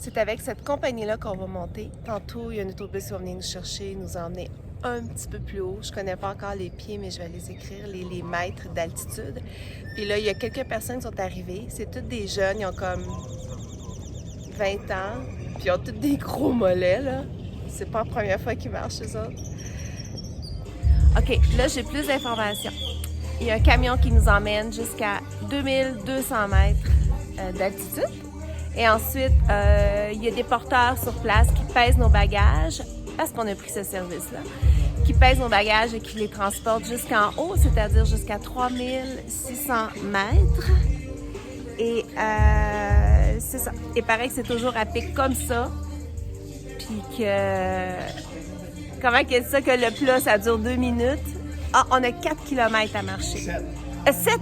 C'est avec cette compagnie-là qu'on va monter. Tantôt, il y a un autobus qui va venir nous chercher, nous emmener un petit peu plus haut. Je connais pas encore les pieds, mais je vais les écrire, les mètres d'altitude. Puis là, il y a quelques personnes qui sont arrivées. C'est toutes des jeunes, ils ont comme 20 ans. Puis ils ont tous des gros mollets, là. C'est pas la première fois qu'ils marchent, eux autres. OK, là, j'ai plus d'informations. Il y a un camion qui nous emmène jusqu'à 2200 mètres d'altitude. Et ensuite, il y a des porteurs sur place qui pèsent nos bagages, parce qu'on a pris ce service-là, qui pèsent nos bagages et qui les transportent jusqu'en haut, c'est-à-dire jusqu'à 3600 mètres. Et c'est ça. Et pareil que c'est toujours à pic comme ça. Puis que... Comment qu'il y a ça que le plat, ça dure 2 minutes? Ah, on a 4 km à marcher. 7!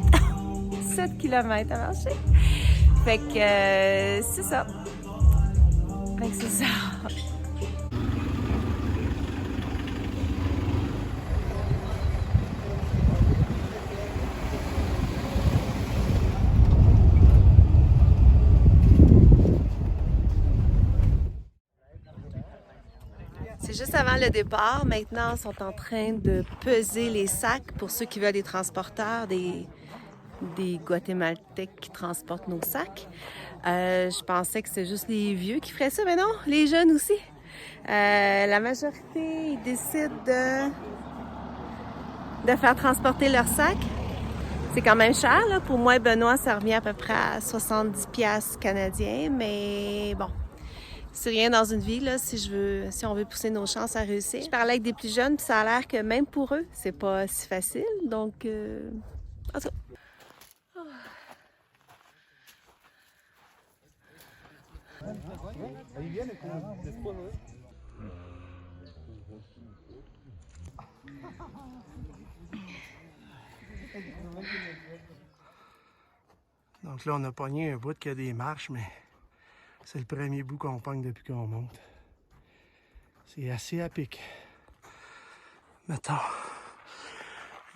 7 km à marcher. Fait que c'est ça. Fait que c'est ça. C'est juste avant le départ. Maintenant, ils sont en train de peser les sacs pour ceux qui veulent des transporteurs, des Guatémaltèques qui transportent nos sacs. Je pensais que c'était juste les vieux qui feraient ça, mais non, les jeunes aussi. La majorité, ils décident de faire transporter leurs sacs. C'est quand même cher, là. Pour moi et Benoît, ça revient à peu près à 70$ canadiens, mais bon, c'est rien dans une vie, là, si on veut pousser nos chances à réussir. Je parlais avec des plus jeunes, puis ça a l'air que même pour eux, c'est pas si facile, donc... En tout cas. Donc là, on a pogné un bout qui a des marches, mais c'est le premier bout qu'on pogne depuis qu'on monte. C'est assez à pic. Mettons.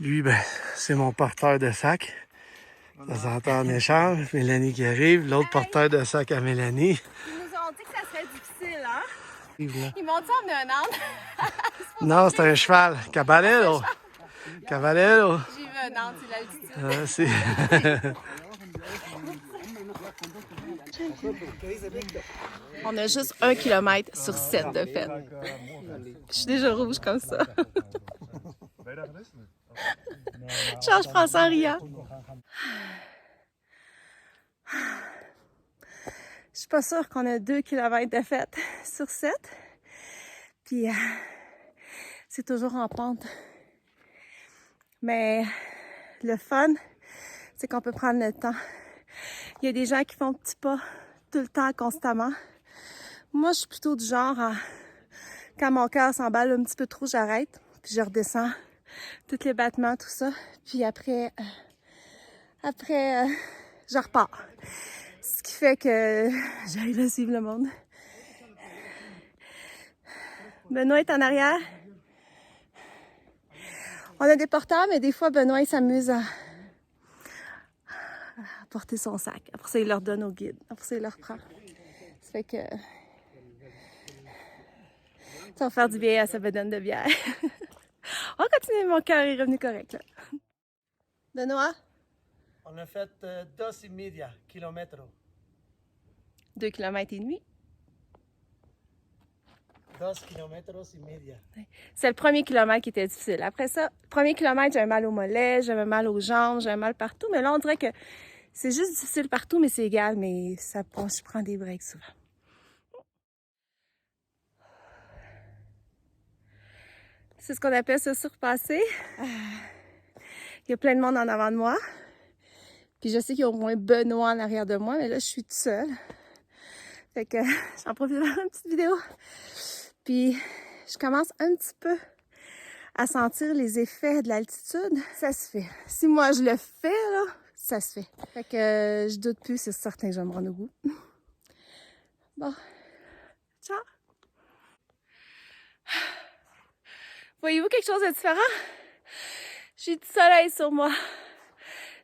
Lui, ben, c'est mon porteur de sac. Ça s'entend en échange. Mélanie qui arrive, l'autre porteur de sac à Mélanie. Ils nous ont dit que ça serait difficile, hein? Là. Ils m'ont dit on a un âne. Non, c'est un cheval. Caballero. Caballero. J'ai vu un âne, c'est l'altitude. On a juste 1 km sur 7 de fait. Je suis déjà rouge comme ça. Genre, je prends ça en riant. Je suis pas sûre qu'on a 2 km de fête sur 7. Puis, c'est toujours en pente. Mais le fun, c'est qu'on peut prendre le temps. Il y a des gens qui font petits pas tout le temps, constamment. Moi, je suis plutôt du genre à... Quand mon cœur s'emballe un petit peu trop, j'arrête. Puis je redescends tous les battements, tout ça. Puis après, je repars. Ce qui fait que j'arrive à suivre le monde. Benoît est en arrière. On a des porteurs, mais des fois, Benoît, il s'amuse à porter son sac. Après ça, il leur donne au guide. Après ça, il leur prend. Ça fait que... Ça va faire du bien à sa bedaine de bière. On va continuer, mon cœur est revenu correct, là. Benoît? On a fait 2,5 kilomètres. 2 km et demi. 2 kilomètres et media. C'est le premier kilomètre qui était difficile. Après ça, le premier kilomètre, j'avais mal aux mollets, j'avais mal aux jambes, j'avais mal partout. Mais là, on dirait que c'est juste difficile partout, mais c'est égal. Mais ça, je prends des breaks souvent. C'est ce qu'on appelle se surpasser. Il y a plein de monde en avant de moi. Puis je sais qu'il y a au moins Benoît en arrière de moi, mais là, je suis toute seule. Fait que j'en profite de faire une petite vidéo. Puis je commence un petit peu à sentir les effets de l'altitude. Ça se fait. Si moi je le fais, là, ça se fait. Fait que je doute plus, c'est certain que je vais me rendre au bout. Bon. Ciao! Voyez-vous quelque chose de différent? J'ai du soleil sur moi.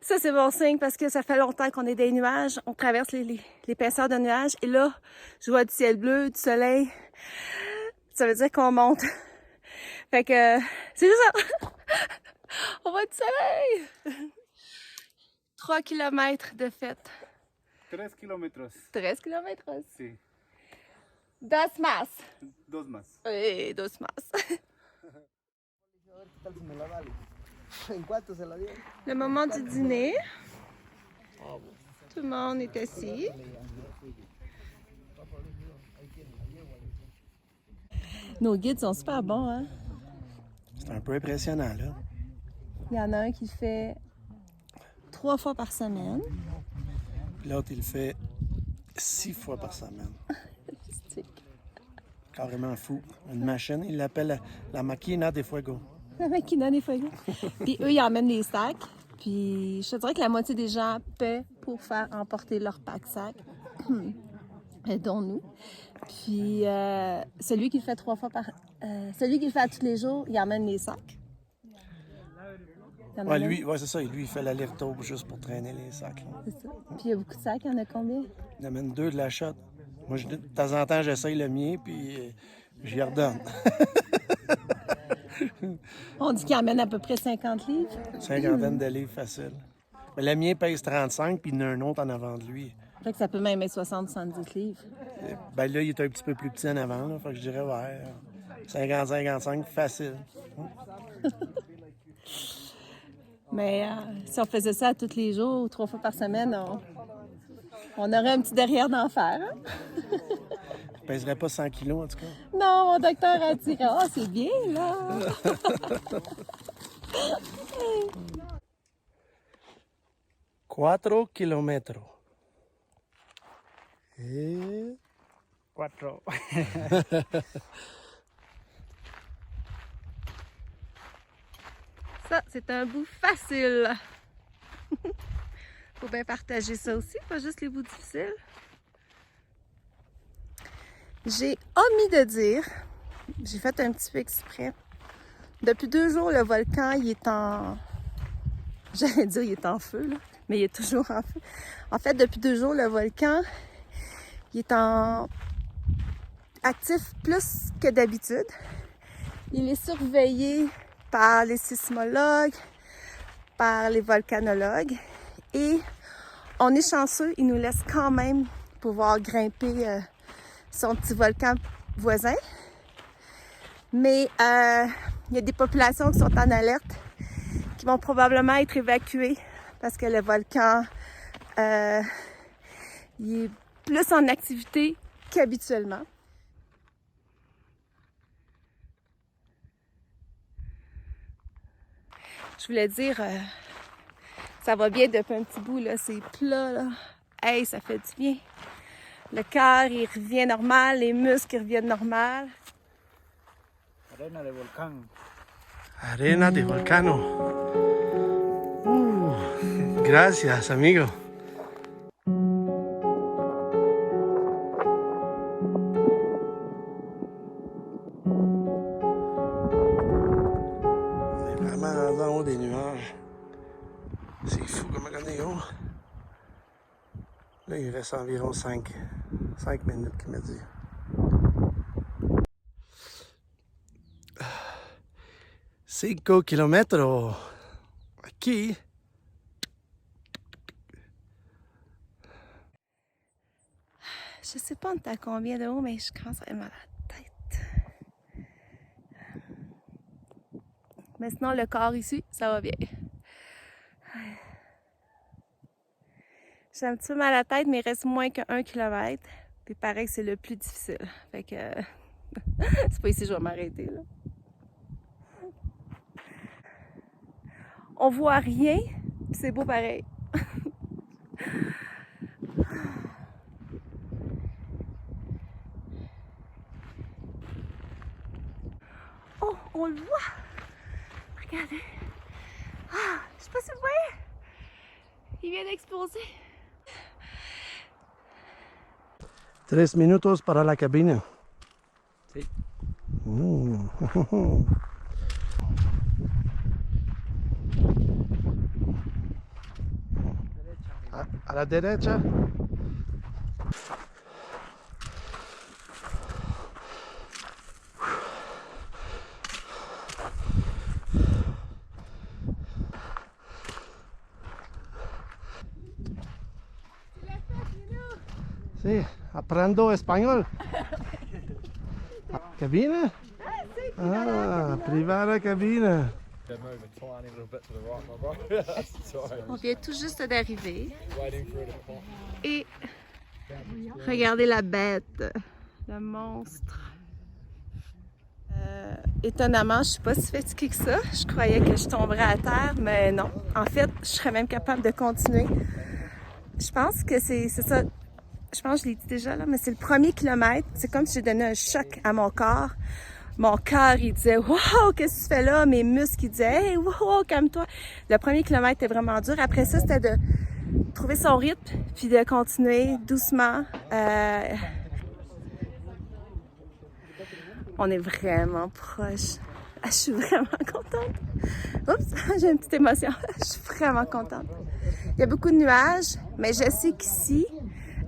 Ça, c'est bon signe parce que ça fait longtemps qu'on est des nuages. On traverse l'épaisseur de nuages. Et là, je vois du ciel bleu, du soleil. Ça veut dire qu'on monte. Fait que c'est juste ça. On voit du soleil. 3 kilomètres de fête. 3 kilómetros. 13 kilómetros. Sí, Dos más. 2 más. Oui, dos más. Le moment du dîner. Tout le monde est assis. Nos guides sont super bons, hein? C'est un peu impressionnant, là. Il y en a un qui fait 3 fois par semaine. Puis l'autre, il le fait 6 fois par semaine. Carrément fou. Une machine, il l'appelle la Máquina de Fuego. La Máquina de Fuego. Puis eux, ils emmènent des sacs. Puis je te dirais que la moitié des gens paient pour faire emporter leur pack-sac, dont nous. Puis celui qui le fait 3 fois par... celui qui le fait à tous les jours, il emmène les sacs. Ouais, lui, ouais, c'est ça. Lui, il fait l'aller-retour juste pour traîner les sacs. C'est ça. Puis il y a beaucoup de sacs. Il y en a combien? Il amène 2 de la shot. Moi, de temps en temps, j'essaye le mien, puis j'y redonne. On dit qu'il emmène à peu près 50 livres. Cinquantaine de livres facile. Mais le mien pèse 35, puis il y en a un autre en avant de lui. Fait que ça peut même être 60-70 livres. Ben là, il est un petit peu plus petit en avant, là. Fait que je dirais, ouais, 50-55, facile. Mais si on faisait ça tous les jours, 3 fois par semaine, on aurait un petit derrière d'enfer. Hein? Je pèserais pas 100 kilos, en tout cas. Non, mon docteur a dit « Ah, c'est bien, là! » 4 kilómetros. 4. Ça, c'est un bout facile. Faut bien partager ça aussi, pas juste les bouts difficiles. J'ai omis de dire, j'ai fait un petit peu exprès. Depuis 2 jours, le volcan, il est en... J'allais dire il est en feu, là, mais il est toujours en feu. En fait, depuis 2 jours, le volcan, il est en actif plus que d'habitude. Il est surveillé par les sismologues, par les volcanologues. Et on est chanceux, ils nous laissent quand même pouvoir grimper son petit volcan voisin. Mais il y a des populations qui sont en alerte, qui vont probablement être évacuées parce que le volcan il est plus en activité qu'habituellement. Je voulais dire, ça va bien depuis un petit bout, là, c'est plat, là. Hey, ça fait du bien. Le cœur, il revient normal, les muscles, ils reviennent normal. Arena de volcán. Arena de volcano. Gracias, amigo. On est vraiment rendu en haut des nuages. C'est fou comme on est haut. Là, il reste environ 5 minutes qu'il m'a dit. 5 kilómetros. Aquí. Je sais pas on est à combien de haut, mais je commence à avoir mal à la tête. Mais sinon, le corps ici, ça va bien. J'ai un petit peu mal à la tête, mais il reste moins que 1 kilomètre. Puis pareil, c'est le plus difficile. Fait que c'est pas ici que je vais m'arrêter, là. On voit rien, puis c'est beau pareil. Oh, on le voit! Regardez! Ah, je sais pas si vous voyez! Il vient d'exploser! 3 minutos para la cabina. Sí. A la derecha. Sí, aprendo español. Cabina? Ah, privada cabina. On vient tout juste d'arriver. Et regardez la bête, le monstre. Étonnamment, je suis pas si fatiguée que ça. Je croyais que je tomberais à terre, mais non. En fait, je serais même capable de continuer. Je pense que c'est ça. Je pense que je l'ai dit déjà là, mais c'est le premier kilomètre. C'est comme si j'ai donné un choc à mon corps. Mon cœur, il disait « Wow, qu'est-ce que tu fais là? » Mes muscles, ils disaient « Hey, wow, calme-toi. » Le premier kilomètre était vraiment dur. Après ça, c'était de trouver son rythme, puis de continuer doucement. On est vraiment proche. Je suis vraiment contente. Oups, j'ai une petite émotion. Je suis vraiment contente. Il y a beaucoup de nuages, mais je sais qu'ici...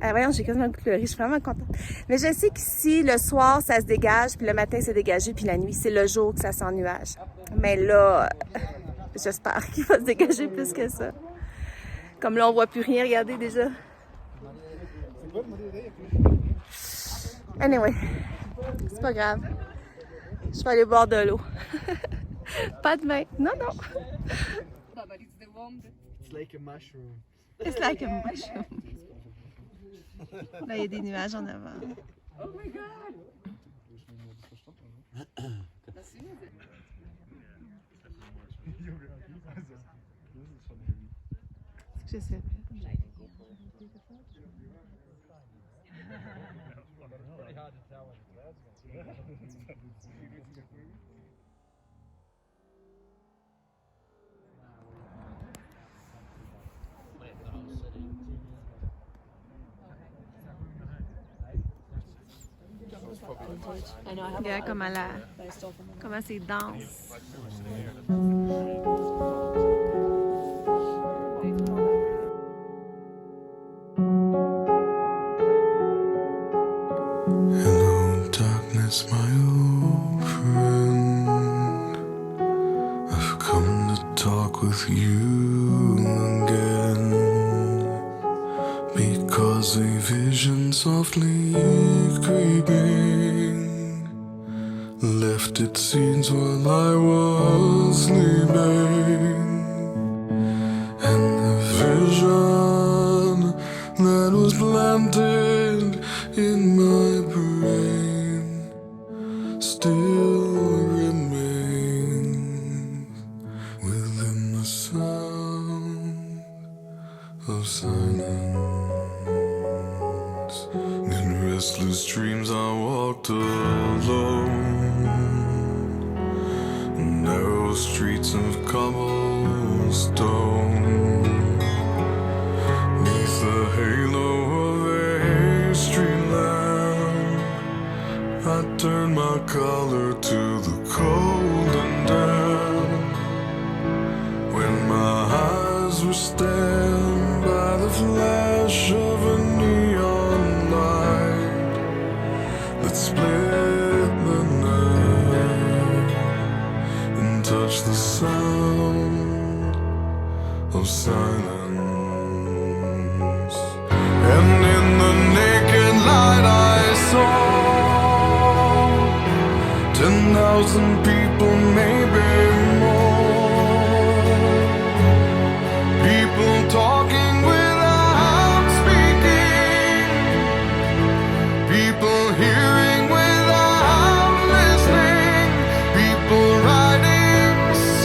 voyons, j'ai quasiment pleuré, je suis vraiment contente. Mais je sais qu'ici, le soir, ça se dégage, puis le matin, c'est dégagé, puis la nuit, c'est le jour que ça sent nuage. Mais là, j'espère qu'il va se dégager plus que ça. Comme là, on voit plus rien, regardez déjà. Anyway, c'est pas grave. Je vais aller boire de l'eau. Pas de bain. Non, non. It's like a mushroom. It's like a mushroom. Là, il y a des nuages en avant. Oh my God! Je sais. Regarde comment c'est dense. Hello, darkness, my old friend. I've come to talk with you again, because a vision softly creeping left its seeds while I was sleeping, and the vision that was planted in my brain still remains within the sound of silence. In restless dreams I walked alone, narrow streets of cobblestone, neath the halo of a street lamp. I turned my collar to the cold and damp, when my eyes were stabbed by the flash of a neon light that split the night and touched the sound of silence. And in the naked light I saw 10,000 people, maybe more, people talking without speaking, people hearing without listening, people writing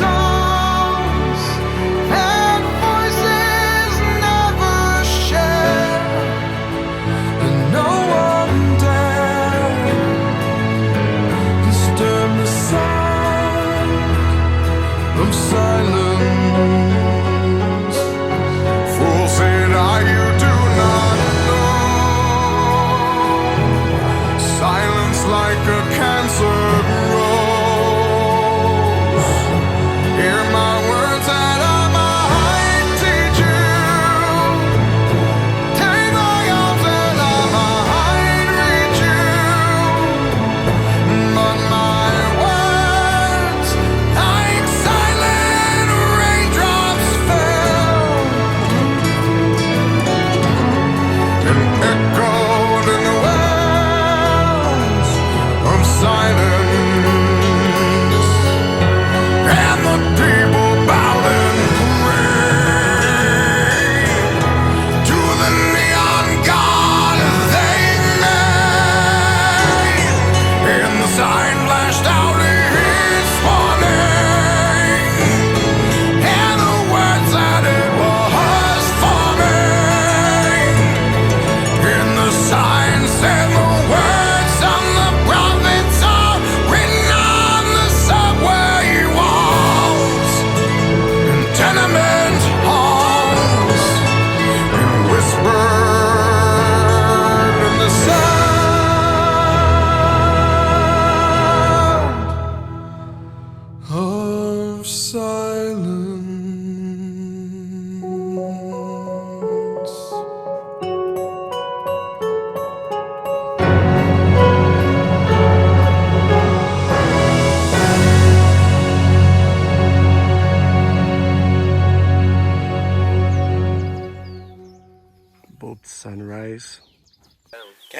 songs and voices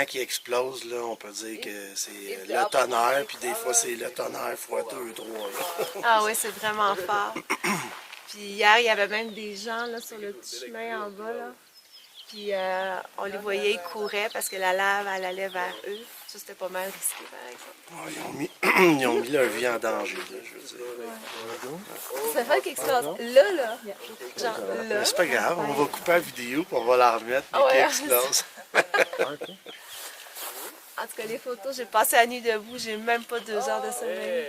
quand il explose, là, on peut dire que c'est le tonnerre, puis des fois c'est le tonnerre fois 2, 3. Ah oui, c'est vraiment fort. Puis hier, il y avait même des gens là, sur le petit chemin en bas. Là. Puis on les voyait, ils couraient parce que la lave, elle allait vers eux. Ça, c'était pas mal risqué, par exemple. Ils ont mis leur vie en danger, là, je veux dire. Ça fait quelque chose. Là. Genre là. Mais c'est pas grave, on va couper la vidéo, puis on va la remettre, puis qu'elle explose. En tout cas, les photos, j'ai passé la nuit debout, j'ai même pas 2 heures de sommeil.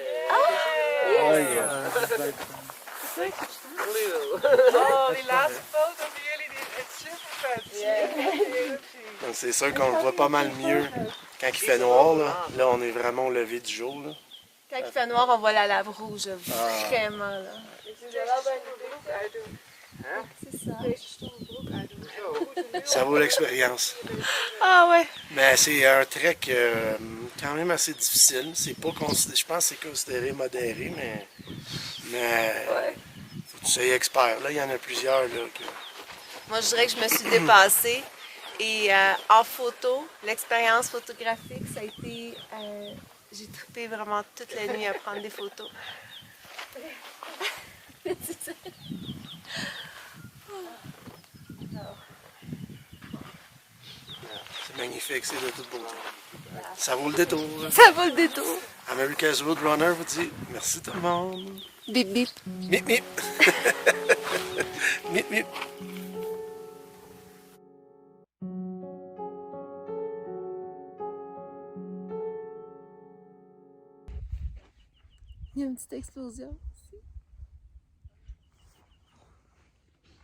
Donc, c'est sûr qu'on le voit pas mal mieux quand il fait noir. Là, on est vraiment au lever du jour. Là. Quand il fait noir, on voit la lave rouge, vraiment. Là. C'est ça. Ça vaut l'expérience. Ah ouais. Mais c'est un trek quand même assez difficile. C'est pas considéré, je pense que c'est considéré modéré, mais faut que tu sois expert. Là, il y en a plusieurs. Là, Moi, je dirais que je me suis dépassée. Et en photo, l'expérience photographique, ça a été... j'ai trippé vraiment toute la nuit à prendre des photos. C'est magnifique, c'est de toute beauté. Ça vaut le détour. Ça vaut le détour. America's Roadrunner vous dit merci tout le monde. Bip bip. Mip mip. Mip mip. Il y a une petite explosion ici.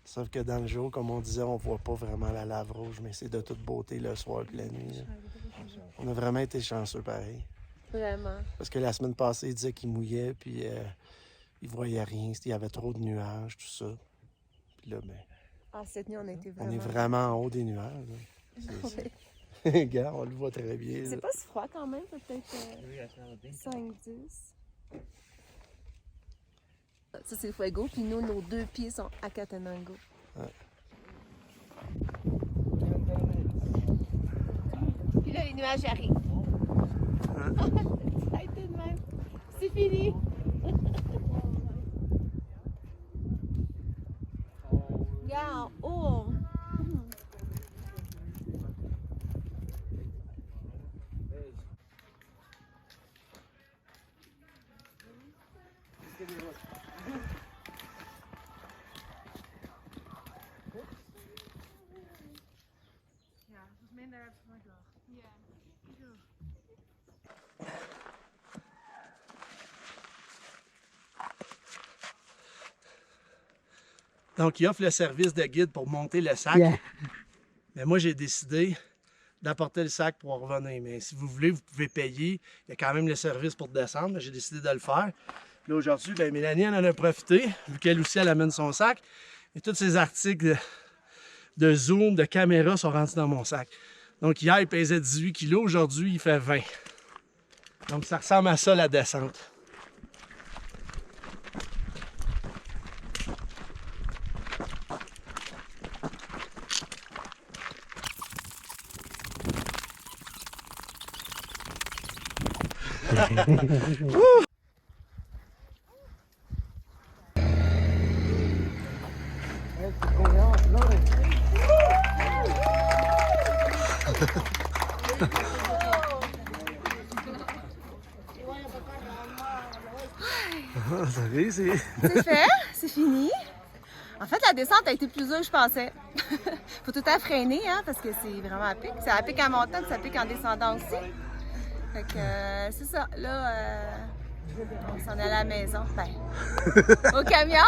Sauf que dans le jour, comme on disait, on voit pas vraiment la lave rouge, mais c'est de toute beauté le soir et la nuit. Là. On a vraiment été chanceux pareil. Vraiment. Parce que la semaine passée, il disait qu'il mouillait, puis il voyait rien. Il y avait trop de nuages, tout ça. Puis là, ben, cette nuit, on a été vraiment... on est vraiment en haut des nuages. Regarde, on le voit très bien. C'est pas si froid quand même, peut-être 5-10. Ça, c'est Fuego, puis nous, nos 2 pieds sont à Catenango. Ouais. Puis là, les nuages arrivent. Ça a été de même. C'est fini. Regarde, en haut. Donc, il offre le service de guide pour monter le sac. Yeah. Mais moi, j'ai décidé d'apporter le sac pour revenir. Mais si vous voulez, vous pouvez payer. Il y a quand même le service pour descendre. J'ai décidé de le faire. Là, aujourd'hui, ben, Mélanie, elle en a profité, vu qu'elle aussi, elle amène son sac. Et tous ces articles de zoom, de caméra sont rentrés dans mon sac. Donc, hier, il pesait 18 kg. Aujourd'hui, il fait 20. Donc, ça ressemble à ça, la descente. C'est fait, c'est fini. En fait, la descente a été plus dure que je pensais. Faut tout le temps freiner, hein, parce que c'est vraiment à pic. C'est à pic en montant, puis ça pique en descendant aussi. Fait que c'est ça. Là, on s'en est à la maison. Ben, au camion.